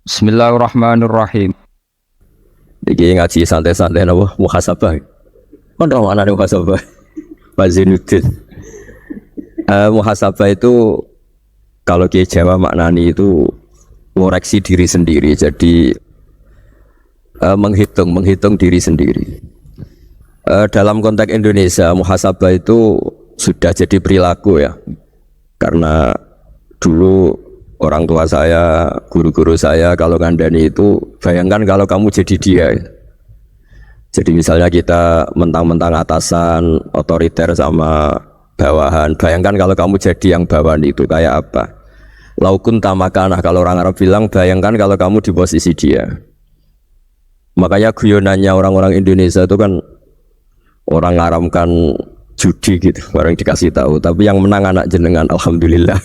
Bismillahirrahmanirrahim. Iki ngaji santai-santai napa muhasabah. Kon ora maknane muhasabah. Pak Zainuddin. Muhasabah itu kalau Kiai Jawa maknani itu ngoreksi diri sendiri. Jadi menghitung diri sendiri. Dalam konteks Indonesia muhasabah itu sudah jadi perilaku ya. Karena dulu orang tua saya, guru-guru saya kalau ngandani itu bayangkan kalau kamu jadi dia. Jadi misalnya kita mentang-mentang atasan, otoriter sama bawahan. Bayangkan kalau kamu jadi yang bawahan itu kayak apa? Laukun tamakanah kalau orang Arab bilang, bayangkan kalau kamu di posisi dia. Makanya guyonannya orang-orang Indonesia itu kan orang ngaramkan judi gitu, orang dikasih tahu. Tapi yang menang anak jenengan, alhamdulillah.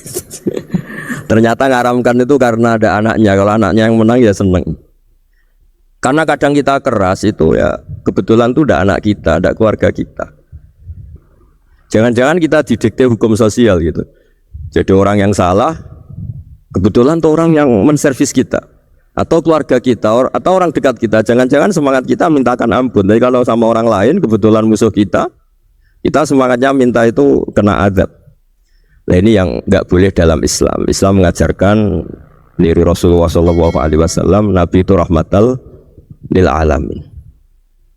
Ternyata ngaramkan itu karena ada anaknya. Kalau anaknya yang menang ya seneng. Karena kadang kita keras itu ya kebetulan tuh ada anak kita, ada keluarga kita. Jangan-jangan kita didikte hukum sosial gitu. Jadi orang yang salah kebetulan tuh orang yang menservis kita atau keluarga kita atau orang dekat kita. Jangan-jangan semangat kita mintakan ampun. Tapi kalau sama orang lain kebetulan musuh kita semangatnya minta itu kena azab. Nah ini yang nggak boleh dalam Islam. Islam mengajarkan dari Rasulullah SAW, Nabi itu rahmatal lil alamin.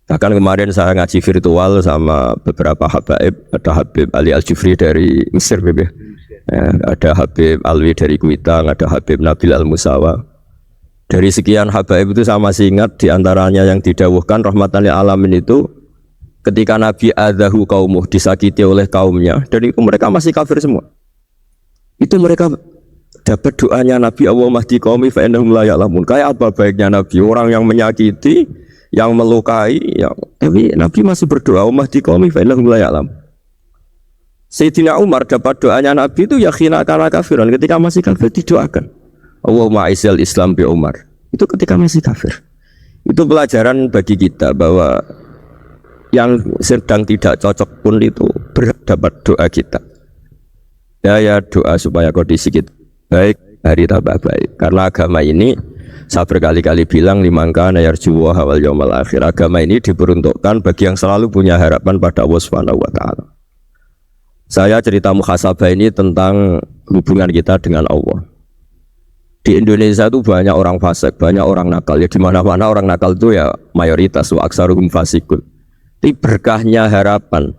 Bahkan kemarin saya ngaji virtual sama beberapa habaib, ada Habib Ali Al-Jufri dari Mesir, ada Habib Alwi dari Kuitang, ada Habib Nabil Al-Musawa. Dari sekian habaib itu saya masih ingat diantaranya yang didawuhkan rahmatan lil alamin itu ketika Nabi adahu kaumuh, disakiti oleh kaumnya, dan mereka masih kafir semua. Itu mereka dapat doanya Nabi, Allahumma hdi qaumi fa innahum la ya'lamun. Kayak apa baiknya Nabi, orang yang menyakiti, yang melukai, tapi Nabi masih berdoa, Allahumma hdi qaumi fa innahum la ya'lamun. Sayyidina Umar dapat doanya Nabi itu yakhina kana kafiran, ketika masih kafir didoakan. Allahumma a'izzal Islam bi Umar. Itu ketika masih kafir. Itu pelajaran bagi kita bahwa yang sedang tidak cocok pun itu dapat doa kita. Ya doa supaya kondisi kita baik, hari tambah baik. Karena agama ini saya berkali-kali bilang limangka nayarjuwa hawal yaumal akhir. Agama ini diperuntukkan bagi yang selalu punya harapan pada Allah Subhanahu wa taala. Saya cerita muhasabah ini tentang hubungan kita dengan Allah. Di Indonesia itu banyak orang fasik, banyak orang nakal. Ya di mana-mana orang nakal itu ya mayoritas wa aksaruhum fasikun. Tapi berkahnya harapan.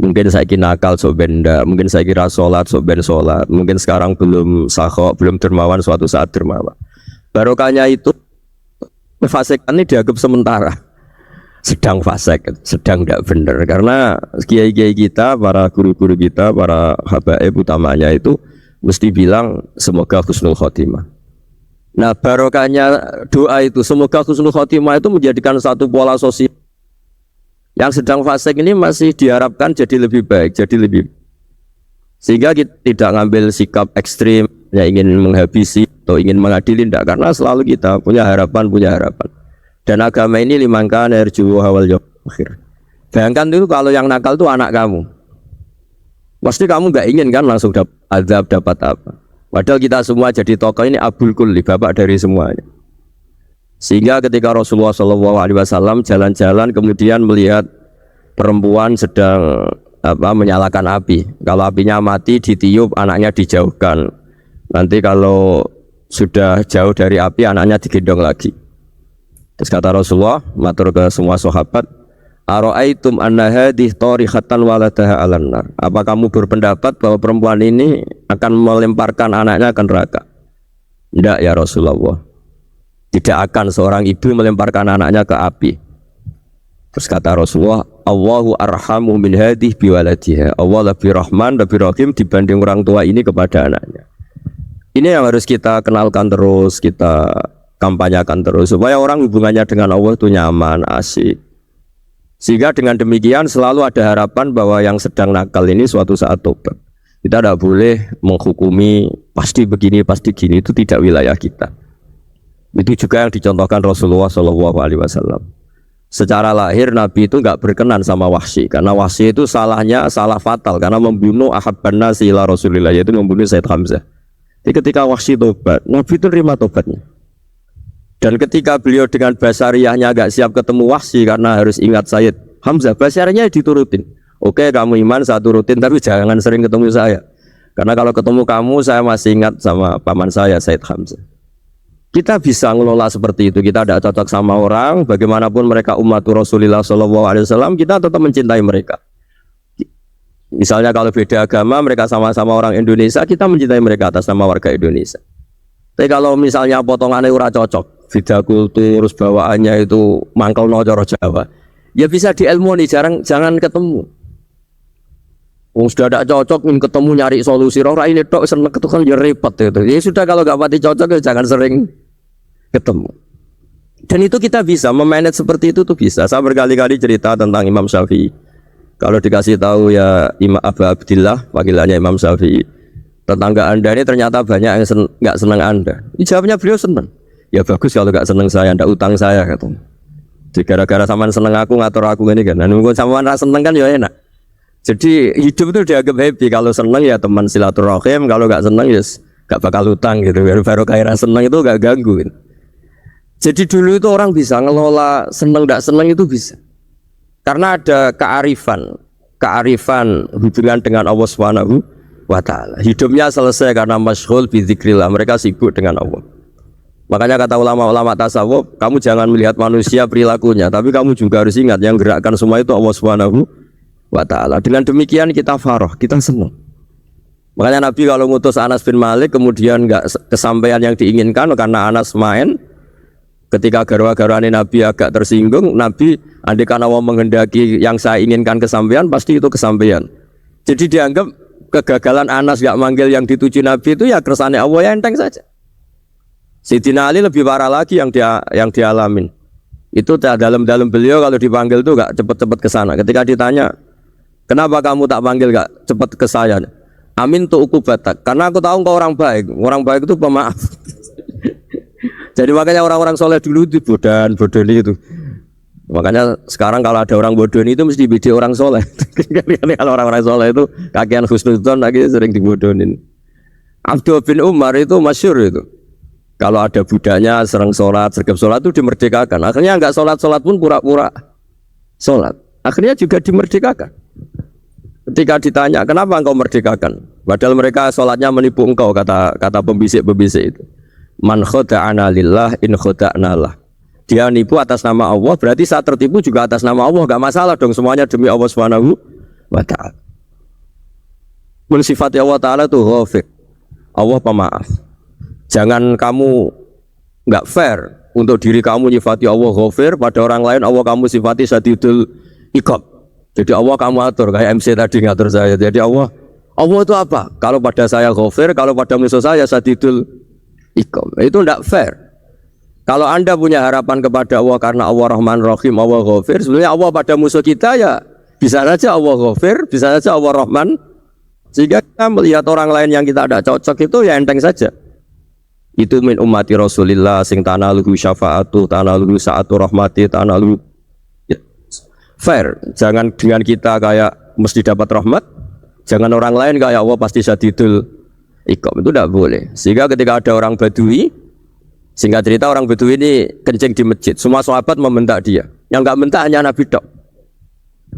Mungkin saya kira nakal sok benda, mungkin saya kira sholat sok ben sholat, mungkin sekarang belum sakho, belum dermawan, suatu saat dermawan. Barokahnya itu fasikan ini dianggap sementara, sedang fasik, sedang tidak benar. Karena kiai-kiai kita, para guru-guru kita, para habaib utamanya itu mesti bilang semoga husnul khotimah. Nah barokahnya doa itu semoga husnul khotimah itu menjadikan satu pola sosial. Yang sedang fasik ini masih diharapkan jadi lebih baik, jadi lebih sehingga kita tidak ngambil sikap ekstrim yang ingin menghabisi atau ingin mengadili, tidak, karena selalu kita punya harapan. Dan agama ini limangka nerju hawal akhir. Bayangkan itu kalau yang nakal itu anak kamu, pasti kamu nggak ingin kan langsung dapat azab, dapat apa? Padahal kita semua jadi tokoh ini abul kulli, bapak dari semuanya. Sehingga ketika Rasulullah SAW jalan-jalan kemudian melihat perempuan sedang menyalakan api. Kalau apinya mati ditiup, anaknya dijauhkan. Nanti kalau sudah jauh dari api anaknya digendong lagi. Terus kata Rasulullah matur ke semua sahabat, "Ara'aitum anna hadhihi tarihatan waladaha 'alan nar." Apa kamu berpendapat bahwa perempuan ini akan melemparkan anaknya ke neraka? Tidak ya Rasulullah. Tidak akan seorang ibu melemparkan anaknya ke api. Terus kata Rasulullah, Allahu arhamu min hadhihi biwaladiha. Allah lebih rahman, lebih rahim dibanding orang tua ini kepada anaknya. Ini yang harus kita kenalkan terus, kita kampanyakan terus supaya orang hubungannya dengan Allah itu nyaman, asik. Sehingga dengan demikian selalu ada harapan bahwa yang sedang nakal ini suatu saat tobat. Kita tidak boleh menghukumi pasti begini, pasti gini, itu tidak wilayah kita. Itu juga yang dicontohkan Rasulullah SAW. Secara lahir Nabi itu nggak berkenan sama Wahsy, karena Wahsy itu salahnya salah fatal karena membunuh ahabban nasi ila Rasulillah, yaitu membunuh Sayyid Hamzah. Jadi ketika Wahsy tobat, Nabi itu terima tobatnya. Dan ketika beliau dengan basariyahnya agak siap ketemu Wahsy karena harus ingat Sayyid Hamzah, basariyahnya diturutin. Oke, kamu iman saya turutin, tapi jangan sering ketemu saya. Karena kalau ketemu kamu saya masih ingat sama paman saya Sayyid Hamzah. Kita bisa ngelola seperti itu. Kita tidak cocok sama orang, bagaimanapun mereka umat Rasulullah SAW, kita tetap mencintai mereka. Misalnya kalau beda agama, mereka sama-sama orang Indonesia, kita mencintai mereka atas nama warga Indonesia. Tapi kalau misalnya potongannya ora cocok, beda kultur, bawaannya itu mangkel no coro Jawa, ya bisa diilmoni, jangan ketemu. Sudah tidak cocok, ingin ketemu nyari solusi. Orang ini tok seneng ketukan ya repot itu. Ya sudah, kalau gak pati cocok ya jangan sering ketemu. Dan itu kita bisa memanage seperti itu tuh bisa. Saya berkali-kali cerita tentang Imam Syafi'i. Kalau dikasih tahu ya Imam Abu Abdillah, panggilannya Imam Syafi'i, tetangga anda ini ternyata banyak yang nggak senang anda. Jawabnya beliau senang. Ya bagus kalau nggak senang saya, ndak utang saya katanya. Jadi gara-gara sampean seneng aku ngatur aku ini kan. Nunggu sampean ra seneng kan ya enak. Jadi hidup itu dianggap happy. Kalau seneng ya teman silaturahim, kalau nggak seneng ya nggak bakal utang gitu. Baru kaya seneng itu nggak ganggu. Gitu. Jadi dulu itu orang bisa ngelola seneng ndak seneng itu bisa. Karena ada kearifan hubungan dengan Allah Subhanahu wa ta'ala. Hidupnya selesai karena masyghul bi dzikrillah, mereka sibuk dengan Allah. Makanya kata ulama-ulama tasawuf, kamu jangan melihat manusia perilakunya, tapi kamu juga harus ingat yang gerakkan semua itu Allah Subhanahu wa ta'ala. Dengan demikian kita farah, kita senang. Makanya Nabi kalau ngutus Anas bin Malik kemudian enggak kesampaian yang diinginkan karena Anas main, ketika garwa-garwane Nabi agak tersinggung, Nabi andai kana Allah menghendaki yang saya inginkan kesampaian, pasti itu kesampaian. Jadi dianggap kegagalan Anas gak manggil yang dituju Nabi itu ya kersane Allah, ya enteng saja. Sayyidina Ali lebih parah lagi yang dialamin. Itu dalam beliau kalau dipanggil tuh gak cepet-cepet ke sana. Ketika ditanya, kenapa kamu tak panggil gak cepet ke saya? Amin tuh ukubatak. Karena aku tahu kau orang baik. Orang baik itu pemaaf. Jadi makanya orang-orang soleh dulu itu bodoh itu. Makanya sekarang kalau ada orang bodoh itu mesti beda orang soleh. Kalau orang-orang soleh itu kakean husnudzon lagi sering dibodohin. Abdul bin Umar itu masyhur itu. Kalau ada budaknya sering sholat, sergap sholat itu dimerdekakan. Akhirnya enggak sholat pun pura-pura sholat. Akhirnya juga dimerdekakan. Ketika ditanya, kenapa engkau merdekakan? Padahal mereka sholatnya menipu engkau, kata pembisik-pembisik itu. Man khoda'ana lillah in khoda'na lah. Dia nipu atas nama Allah, berarti saat tertipu juga atas nama Allah. Enggak masalah dong, semuanya demi Allah Subhanahu wa ta'ala. Sifat Allah Ta'ala itu ghafir. Allah pemaaf. Jangan kamu enggak fair untuk diri kamu nyifati Allah ghafir, pada orang lain Allah kamu sifati syadidul iqab. Jadi Allah kamu atur kayak MC tadi ngatur saya. Jadi Allah itu apa? Kalau pada saya ghafir, kalau pada musuh saya syadidul iqab. Itu enggak fair. Kalau Anda punya harapan kepada Allah karena Allah Rahman Rahim, Allah ghafir, sebenarnya Allah pada musuh kita ya bisa saja Allah ghafir, bisa saja Allah Rahman. Sehingga kita melihat orang lain yang kita tidak cocok itu ya enteng saja. Itu min ummati Rasulillah sing tanaluhu syafa'atu, tanaluhu sa'atu rahmati, tanaluhu fair. Jangan dengan kita kayak mesti dapat rahmat, jangan orang lain kayak Allah pasti syadidul iqab. Itu tidak boleh. Sehingga ketika ada orang Badui, singkat cerita orang Badui ini kencing di masjid, semua sahabat membentak dia. Yang enggak bentak hanya Nabi tok.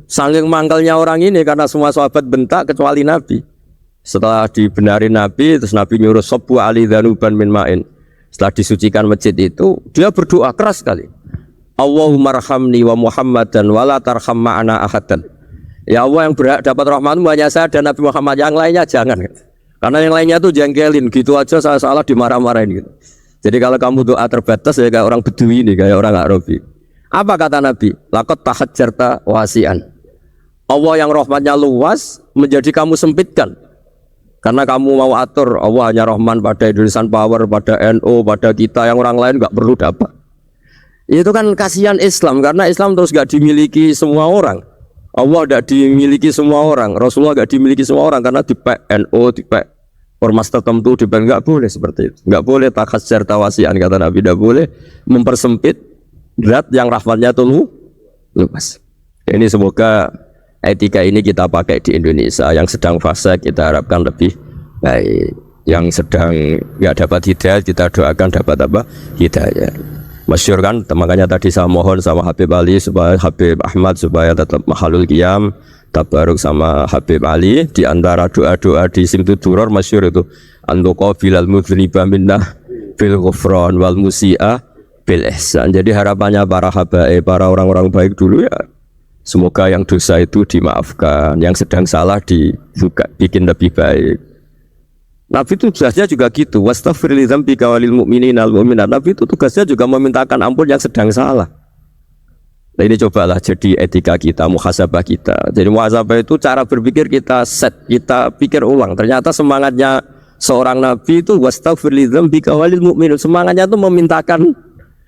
Saking mangkalnya orang ini karena semua sahabat bentak kecuali Nabi. Setelah dibenarin Nabi, terus Nabi nyuruh sobu ali dhanuban min ma'in. Setelah disucikan masjid itu, dia berdoa keras sekali. Allahumma arhamni wa Muhammadan wa la tarham ma'ana ahadan. Ya Allah, yang berhak dapat rahmatmu hanya saya dan Nabi Muhammad, yang lainnya jangan. Karena yang lainnya tuh jengkelin, gitu aja saya salah dimarah-marahin gitu. Jadi kalau kamu doa terbatas ya kayak orang Bedui ini, kayak orang Arabi. Apa kata Nabi? Laqad tahajjarta wasi'an. Allah yang rahmatnya luas menjadi kamu sempitkan. Karena kamu mau atur Allah hanya Rahman pada Indonesian Power, pada NU, pada kita yang orang lain nggak perlu dapat. Itu kan kasihan Islam, karena Islam terus nggak dimiliki semua orang. Allah nggak dimiliki semua orang, Rasulullah nggak dimiliki semua orang karena di NU, di ormas tertentu, di nggak boleh seperti itu. Nggak boleh takhasyar tawasian kata Nabi, nggak boleh mempersempit berat yang rahmatnya itu luas. Ini semoga etika ini kita pakai di Indonesia. Yang sedang fase kita harapkan lebih baik. Yang sedang nggak dapat hidayah kita doakan dapat apa? Hidayah. Masyhur kan, makanya tadi saya mohon sama Habib Ali supaya Habib Ahmad supaya tetap mahalul qiyam, tabaruk sama Habib Ali. Di antara doa-doa di Simtud Duror masyhur itu antuqa bilal mudhniba minna bil ghufran wal musi'a bil ihsan. Jadi harapannya para habaib, para orang-orang baik dulu ya, semoga yang dosa itu dimaafkan, yang sedang salah juga bikin lebih baik. Nabi itu tugasnya juga gitu. Wastaghfir li dzambika walil mu'minina wal mu'minat. Nabi itu tugasnya juga memintakan ampun yang sedang salah. Nah, ini cobalah jadi etika kita, muhasabah kita. Jadi muhasabah itu cara berpikir kita set, kita pikir ulang. Ternyata semangatnya seorang nabi itu wastaghfir li dzambika walil mu'minat. Semangatnya itu memintakan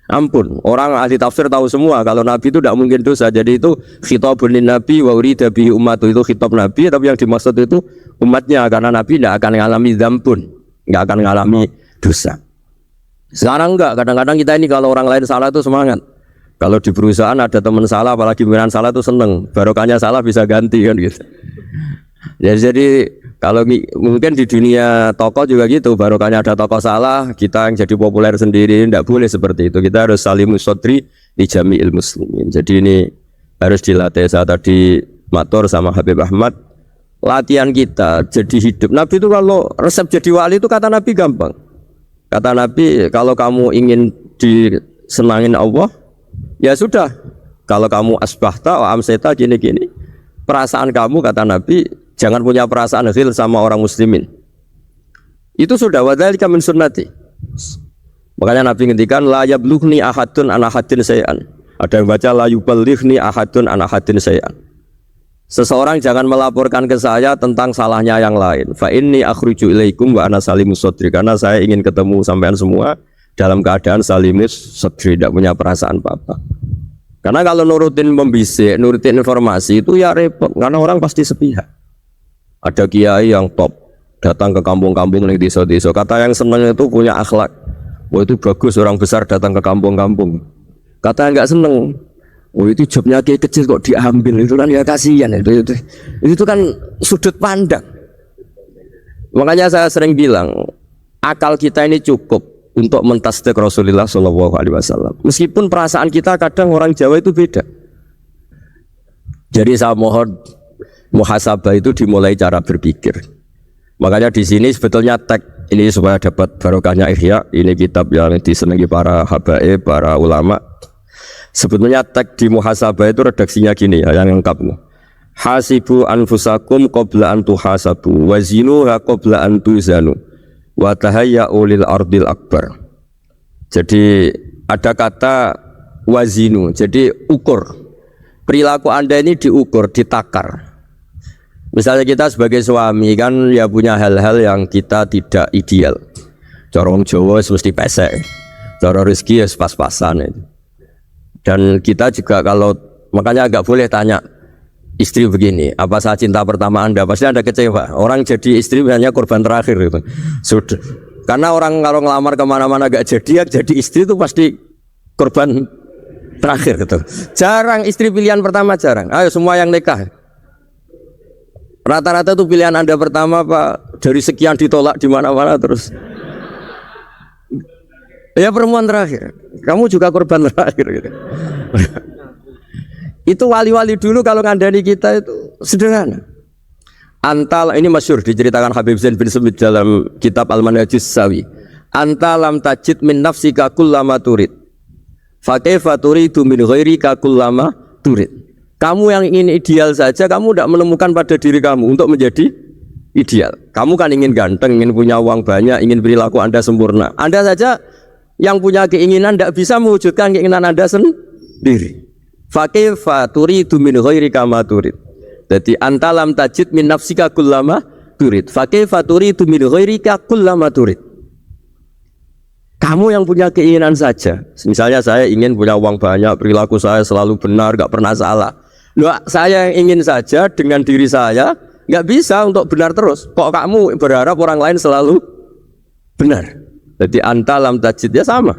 ampun. Orang ahli tafsir tahu semua kalau nabi itu tidak mungkin dosa. Jadi itu khitabun lin nabi wa urida bihi ummatu, itu khitab nabi, tapi yang dimaksud itu umatnya, karena nabi tidak akan mengalami dzambun, tidak akan mengalami dosa. Sekarang enggak, kadang-kadang kita ini kalau orang lain salah itu semangat. Kalau di perusahaan ada teman salah, apalagi pimpinan salah itu seneng, barokahnya salah bisa ganti kan gitu. Jadi kalau mungkin di dunia tokoh juga gitu, barokahnya ada tokoh salah, kita yang jadi populer sendiri, tidak boleh seperti itu. Kita harus salimus sodri di jami'il muslimin. Jadi ini harus dilatih. Saya tadi matur sama Habib Ahmad, latihan kita jadi hidup. Nabi itu kalau resep jadi wali itu kata Nabi gampang. Kata Nabi, kalau kamu ingin disenangin Allah, ya sudah. Kalau kamu asbahta wa amseta gini-gini, perasaan kamu, kata Nabi, jangan punya perasaan ghil sama orang muslimin. Itu sudah wadzalika min sunnati. Makanya Nabi ngendikan la yablughni ahadun an ahadin syai'an. Ada yang baca la yuballighni ahadun an ahadin syai'an. Seseorang jangan melaporkan ke saya tentang salahnya yang lain. Fa inni akhruju ilaikum wa ana salimus sodri. Karena saya ingin ketemu sampean semua dalam keadaan salimus sodri, tidak punya perasaan apa-apa. Karena kalau nurutin pembisik, nurutin informasi itu ya repot. Karena orang pasti sepihak. Ada kiai yang top datang ke kampung-kampung yang desa-desa. Kata yang senang itu punya akhlak. Wah itu bagus, orang besar datang ke kampung-kampung. Kata yang nggak seneng, oh itu jobnya kayak kecil kok diambil, itu kan ya kasihan itu kan sudut pandang. Makanya saya sering bilang akal kita ini cukup untuk mentasdik Rasulullah Shallallahu Alaihi Wasallam. Meskipun perasaan kita kadang orang Jawa itu beda. Jadi saya mohon muhasabah itu dimulai cara berpikir. Makanya di sini sebetulnya tag ini supaya dapat barokahnya Ihya. Ini kitab yang disenangi para habaib, para ulama. Sebetulnya tag di muhasabah itu redaksinya gini ya, yang lengkap. Hasibu anfusakum qabla an tuhasabu wazinuha qabla an tuzanu wa tahayya'u lil ardil akbar. Jadi ada kata wazinu, jadi ukur. Perilaku Anda ini diukur, ditakar. Misalnya kita sebagai suami kan ya punya hal-hal yang kita tidak ideal. Cara wong Jawa mesti pesek. Cara rezeki ya pas-pasan itu. Dan kita juga kalau, makanya agak boleh tanya istri begini, apa saya cinta pertama Anda? Pasti Anda kecewa. Orang jadi istri hanya korban terakhir gitu. Sudah. Karena orang kalau ngelamar kemana-mana gak jadi, ya jadi istri itu pasti korban terakhir gitu. Jarang istri pilihan pertama, jarang. Ayo semua yang nikah. Rata-rata itu pilihan Anda pertama Pak, dari sekian ditolak di mana-mana terus. Ya perempuan terakhir, kamu juga korban terakhir gitu. Itu wali-wali dulu kalau ngandani kita itu sederhana. Antal, ini masyhur diceritakan Habib Zain bin Semit dalam kitab Al-Manhajus Sawi. Antalam tajid min nafsika kullama turid, fa kaifa turidu min ghairika kullama turid. Kamu yang ingin ideal saja, kamu tidak menemukan pada diri kamu untuk menjadi ideal. Kamu kan ingin ganteng, ingin punya uang banyak, ingin perilaku Anda sempurna. Anda saja yang punya keinginan tidak bisa mewujudkan keinginan Anda sendiri. Fa kaifa turidu min ghairika ma turid. Jadi antalam tajid min nafsika kullama turid. Fa kaifa turidu min ghairika kullama turid. Kamu yang punya keinginan saja. Misalnya saya ingin punya uang banyak, perilaku saya selalu benar, gak pernah salah. Loh, saya yang ingin saja dengan diri saya gak bisa untuk benar terus. Kok kamu berharap orang lain selalu benar? Jadi antalam tajid ya sama.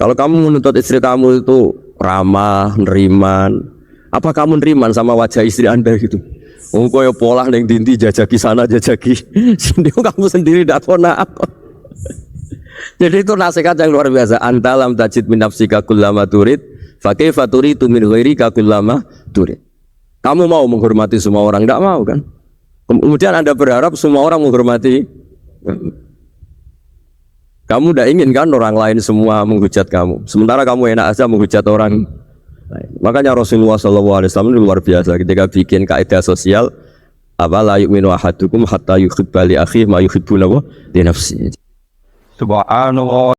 Kalau kamu menuntut istri kamu itu ramah, neriman, apa kamu neriman sama wajah istri Anda gitu? Oh koyo pola neng dinti jajaki sana jajaki. Sendiri kamu sendiri tidak pernah apa. Jadi itu nasihat yang luar biasa. Anta lam tajid min nafsika kullama turid, fa kaifa turidu min ghairika kullama turid. Kamu mau menghormati semua orang, enggak mau kan? Kemudian Anda berharap semua orang menghormati. Kamu tidak ingin kan orang lain semua menghujat kamu. Sementara kamu enak aja menghujat orang lain. Makanya Rasulullah SAW itu luar biasa ketika bikin kaidah sosial. Apa la yu'minu ahadukum hatta yuhibba li akhihi ma yuhibbu lahu li nafsihi. Subhanallah